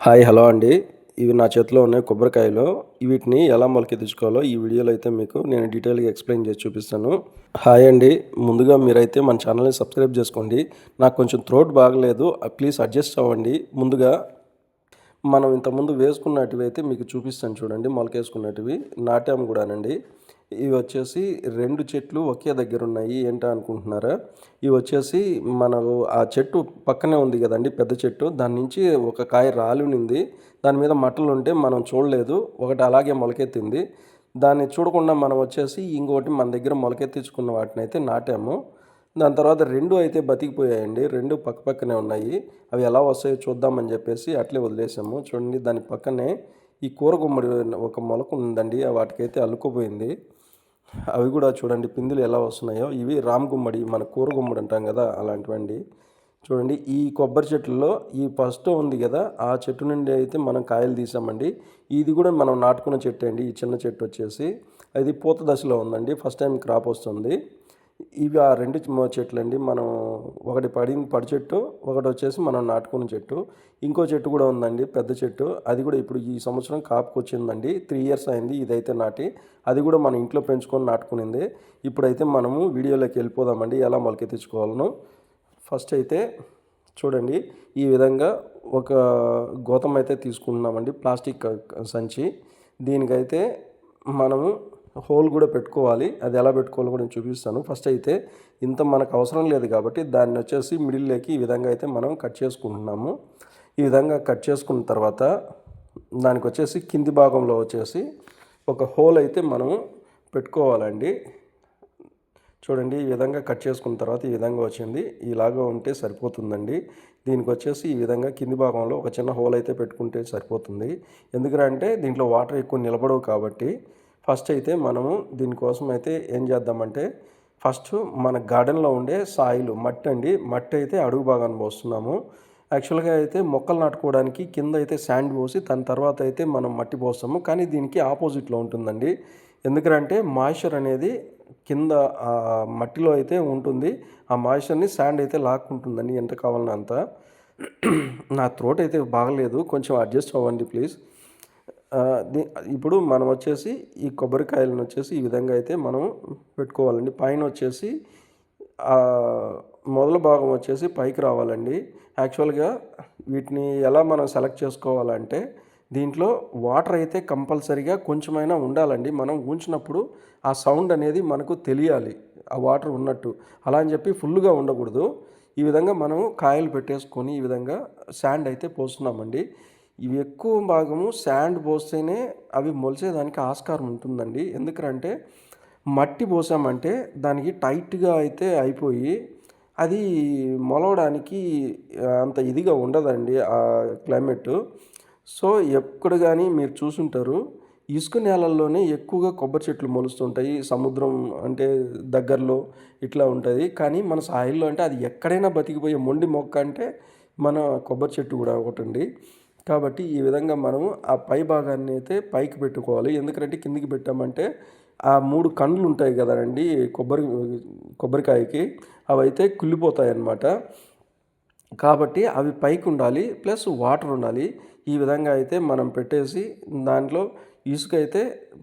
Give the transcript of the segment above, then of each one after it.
Hi hello అండి. ఇవి నా చేతిలో ఉన్నాయి కొబ్బరికాయలు. వీటిని ఎలా మొలకెత్తించుకోవాలో ఈ వీడియోలో అయితే మీకు నేను డీటెయిల్‌గా ఎక్స్‌ప్లెయిన్ చేసి చూపిస్తాను. హాయ్ అండి. ముందుగా మీరైతే మన ఛానల్‌ని సబ్స్క్రైబ్ చేసుకోండి. నాకు కొంచెం థ్రోట్ బాగలేదు. ప్లీజ్ అడ్జస్ట్ అవ్వండి. ముందుగా మనం ఇంతకుముందు వేసుకున్నటివైతే మీకు చూపిస్తాను చూడండి. మొలకేసుకున్నటివి నాటాము కూడానండి. ఇవి వచ్చేసి 2 చెట్లు ఒకే దగ్గర ఉన్నాయి. ఏంటా అనుకుంటున్నారా? ఇవి వచ్చేసి మనకు ఆ చెట్టు పక్కనే ఉంది కదండీ పెద్ద చెట్టు. దాని నుంచి ఒక కాయ రాలునింది. దాని మీద మట్టలుంటే మనం చూడలేదు. ఒకటి అలాగే మొలకెత్తింది. దాన్ని చూడకుండా మనం వచ్చేసి ఇంకోటి మన దగ్గర మొలకెత్తించుకున్న వాటినైతే నాటాము. దాని తర్వాత 2 అయితే బతికిపోయాయండి. 2 పక్కపక్కనే ఉన్నాయి. అవి ఎలా వస్తాయో చూద్దామని చెప్పేసి అట్లే వదిలేసాము. చూడండి దాని పక్కనే ఈ కూర గుమ్మడి ఒక మొలక ఉందండి. వాటికైతే అల్లుకుపోయింది. అవి కూడా చూడండి పిందులు ఎలా వస్తున్నాయో. ఇవి రామ్ గుమ్మడి, మన కూర గుమ్మడి అంటాం కదా అలాంటివండి. చూడండి ఈ కొబ్బరి చెట్లలో ఈ ఫస్ట్ ఉంది కదా, ఆ చెట్టు నుండి అయితే మనం కాయలు తీసామండి. ఇది కూడా మనం నాటుకున్న చెట్టు అండి. ఈ చిన్న చెట్టు వచ్చేసి అది పూత దశలో ఉందండి. ఫస్ట్ టైం క్రాప్ వస్తుంది. ఇవి ఆ 2 చెట్లు అండి. మనం ఒకటి పడి చెట్టు, ఒకటి వచ్చేసి మనం నాటుకున్న చెట్టు. ఇంకో చెట్టు కూడా ఉందండి పెద్ద చెట్టు. అది కూడా ఇప్పుడు ఈ సంవత్సరం కాపుకి వచ్చిందండి. 3 ఇయర్స్ అయింది ఇదైతే నాటి. అది కూడా మన ఇంట్లో పెంచుకొని నాటుకునింది. ఇప్పుడైతే మనము వీడియోలోకి వెళ్ళిపోదామండి ఎలా మొలకెత్తించుకోవాలనో. ఫస్ట్ అయితే చూడండి ఈ విధంగా ఒక గోతం అయితే తీసుకుంటున్నామండి, ప్లాస్టిక్ సంచి. దీనికైతే మనము హోల్ కూడా పెట్టుకోవాలి. అది ఎలా పెట్టుకోవాలో కూడా నేను చూపిస్తాను. ఫస్ట్ అయితే ఇంత మనకు అవసరం లేదు కాబట్టి దాన్ని వచ్చేసి మిడిల్లోకి ఈ విధంగా అయితే మనం కట్ చేసుకుంటున్నాము. ఈ విధంగా కట్ చేసుకున్న తర్వాత దానికి వచ్చేసి కింది భాగంలో వచ్చేసి ఒక హోల్ అయితే మనం పెట్టుకోవాలండి. చూడండి ఈ విధంగా కట్ చేసుకున్న తర్వాత ఈ విధంగా వచ్చింది. ఇలాగా ఉంటే సరిపోతుందండి. దీనికి వచ్చేసి ఈ విధంగా కింది భాగంలో ఒక చిన్న హోల్ అయితే పెట్టుకుంటే సరిపోతుంది. ఎందుకంటే దీంట్లో వాటర్ ఎక్కువ నిలబడవు కాబట్టి. ఫస్ట్ అయితే మనము దీనికోసం అయితే ఏం చేద్దామంటే ఫస్ట్ మన గార్డెన్లో ఉండే సాయిల్ మట్టి అండి. మట్టి అయితే అడుగు భాగాన్ని పోస్తున్నాము. యాక్చువల్గా అయితే మొక్కలు నాటుకోవడానికి కింద అయితే శాండ్ పోసి దాని తర్వాత అయితే మనం మట్టి పోస్తాము. కానీ దీనికి ఆపోజిట్లో ఉంటుందండి. ఎందుకంటే మాయిశ్చర్ అనేది కింద మట్టిలో అయితే ఉంటుంది. ఆ మాయిశ్చర్ని శాండ్ అయితే లాక్కుంటుందండి ఎంత కావాలన్నా అంత. నా థ్రోట్ అయితే బాగలేదు, కొంచెం అడ్జస్ట్ అవ్వండి ప్లీజ్. ఇప్పుడు మనం వచ్చేసి ఈ కొబ్బరికాయలను వచ్చేసి ఈ విధంగా అయితే మనం పెట్టుకోవాలండి. పైన వచ్చేసి మొదల భాగం వచ్చేసి పైకి రావాలండి. యాక్చువల్గా వీటిని ఎలా మనం సెలెక్ట్ చేసుకోవాలంటే దీంట్లో వాటర్ అయితే కంపల్సరీగా కొంచెమైనా ఉండాలండి. మనం ఉంచినప్పుడు ఆ సౌండ్ అనేది మనకు తెలియాలి ఆ వాటర్ ఉన్నట్టు. అలా అని చెప్పి ఫుల్గా ఉండకూడదు. ఈ విధంగా మనం కాయలు పెట్టేసుకొని ఈ విధంగా శాండ్ అయితే పోస్తున్నామండి. ఇవి ఎక్కువ భాగము శాండ్ పోస్తేనే అవి మొలిసేదానికి ఆస్కారం ఉంటుందండి. ఎందుకంటే మట్టి పోసామంటే దానికి టైట్గా అయితే అయిపోయి అది మొలవడానికి అంత ఇదిగా ఉండదండి ఆ క్లైమేటు. సో ఎక్కడ కానీ మీరు చూసుంటారు ఇసుక నేలల్లోనే ఎక్కువగా కొబ్బరి చెట్లు మొలుస్తుంటాయి. సముద్రం అంటే దగ్గరలో ఇట్లా ఉంటుంది. కానీ మన సాయిల్లో అంటే అది ఎక్కడైనా బతికిపోయే మొండి మొక్క అంటే మన కొబ్బరి చెట్టు కూడా ఒకటి అండి. కాబట్టి ఈ విధంగా మనము ఆ పై భాగాన్ని అయితే పైకి పెట్టుకోవాలి. ఎందుకంటే కిందికి పెట్టామంటే ఆ 3 కండ్లు ఉంటాయి కదండి కొబ్బరికాయకి, అవైతే కుళ్ళిపోతాయి అన్నమాట. కాబట్టి అవి పైకి ఉండాలి, ప్లస్ వాటర్ ఉండాలి. ఈ విధంగా అయితే మనం పెట్టేసి దాంట్లో ఇసుక అయితే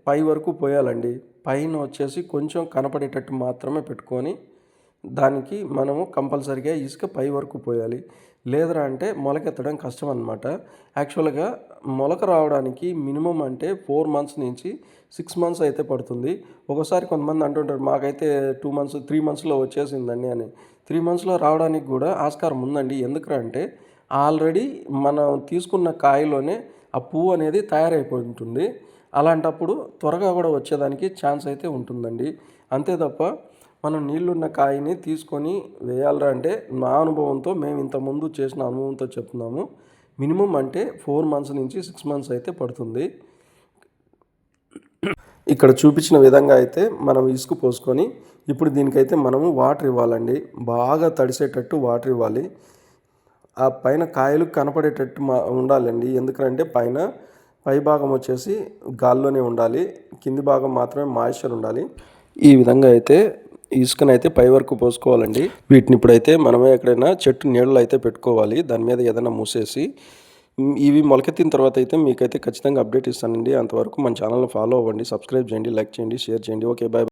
పై వరకు పోయాలండి. పైన వచ్చేసి కొంచెం కనపడేటట్టు మాత్రమే పెట్టుకొని దానికి మనము కంపల్సరీగా ఇసుక పై వరకు పోయాలి. లేదరా అంటే మొలకెత్తడం కష్టం అనమాట. యాక్చువల్గా మొలక రావడానికి మినిమం అంటే 4 మంత్స్ నుంచి 6 మంత్స్ అయితే పడుతుంది. ఒకసారి కొంతమంది అంటుంటారు మాకైతే 2 మంత్స్ 3 మంత్స్లో వచ్చేసిందండి అని. 3 మంత్స్లో రావడానికి కూడా ఆస్కారం ఉందండి. ఎందుకంటే ఆల్రెడీ మనం తీసుకున్న కాయలోనే ఆ పువ్వు అనేది తయారైపోయి ఉంటుంది. అలాంటప్పుడు త్వరగా కూడా వచ్చేదానికి ఛాన్స్ అయితే ఉంటుందండి. అంతే తప్ప మనం నీళ్ళున్న కాయని తీసుకొని వేయాలరా అంటే నా అనుభవంతో మేము ఇంతకుముందు చేసిన అనుభవంతో చెప్తున్నాము. మినిమం అంటే 4 మంత్స్ నుంచి 6 మంత్స్ అయితే పడుతుంది. ఇక్కడ చూపించిన విధంగా అయితే మనం ఇసుక పోసుకొని ఇప్పుడు దీనికైతే మనము వాటర్ ఇవ్వాలండి. బాగా తడిసేటట్టు వాటర్ ఇవ్వాలి. ఆ పైన కాయలు కనపడేటట్టు ఉండాలండి. ఎందుకంటే పై భాగం వచ్చేసి గాల్లోనే ఉండాలి, కింది భాగం మాత్రమే మాయిశ్చర్ ఉండాలి. ఈ విధంగా అయితే ఇసుకనైతే పై వరకు పోసుకోవాలండి. వీటిని ఇప్పుడైతే మనమే ఎక్కడైనా చెట్టు నీడలో అయితే పెట్టుకోవాలి. దాని మీద ఏదైనా మూసేసి ఇవి మొలకెత్తిన తర్వాత అయితే మీకైతే ఖచ్చితంగా అప్డేట్ ఇస్తానండి. అంతవరకు మన ఛానల్‌ని ఫాలో అవ్వండి, సబ్స్క్రైబ్ చేయండి, లైక్ చేయండి, షేర్ చేయండి. ఓకే. బాయ్.